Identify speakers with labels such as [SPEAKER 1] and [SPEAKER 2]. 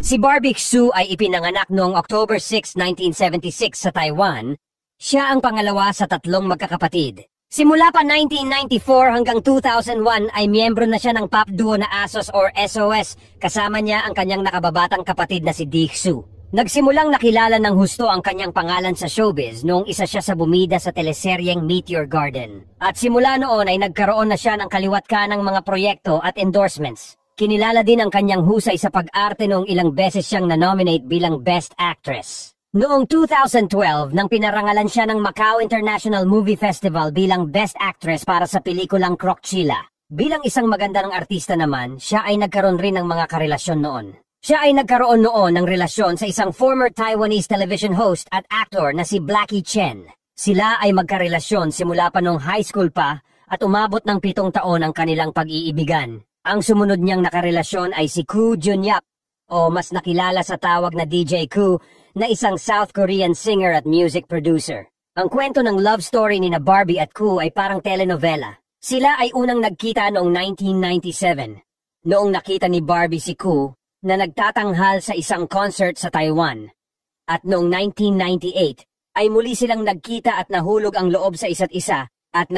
[SPEAKER 1] Si Barbie Hsu ay ipinanganak noong October 6, 1976 sa Taiwan. Siya ang pangalawa sa tatlong magkakapatid. Simula pa 1994 hanggang 2001 ay miyembro na siya ng pop duo na ASOS or SOS, kasama niya ang kanyang nakababatang kapatid na si Dee Hsu. Nagsimulang nakilala ng husto ang kanyang pangalan sa showbiz noong isa siya sa bumida sa teleseryeng Meteor Garden. At simula noon ay nagkaroon na siya ng kaliwat-kanang mga proyekto at endorsements. Kinilala din ang kanyang husay sa pag-arte noong ilang beses siyang na-nominate bilang Best Actress. Noong 2012, nang pinarangalan siya ng Macau International Movie Festival bilang Best Actress para sa pelikulang Crocchila. Bilang isang magandang artista naman, siya ay nagkaroon rin ng mga karelasyon noon. Siya ay nagkaroon noon ng relasyon sa isang former Taiwanese television host at actor na si Blackie Chen. Sila ay magkarelasyon simula pa noong high school pa at umabot ng 7 taon ang kanilang pag-iibigan. Ang sumunod niyang nakarelasyon ay si Koo Jun-yap, o mas nakilala sa tawag na DJ Koo, na isang South Korean singer at music producer. Ang kwento ng love story ni na Barbie at Koo ay parang telenovela. Sila ay unang nagkita noong 1997, noong nakita ni Barbie si Koo na nagtatanghal sa isang concert sa Taiwan. At noong 1998 ay muli silang nagkita at nahulog ang loob sa isa't isa at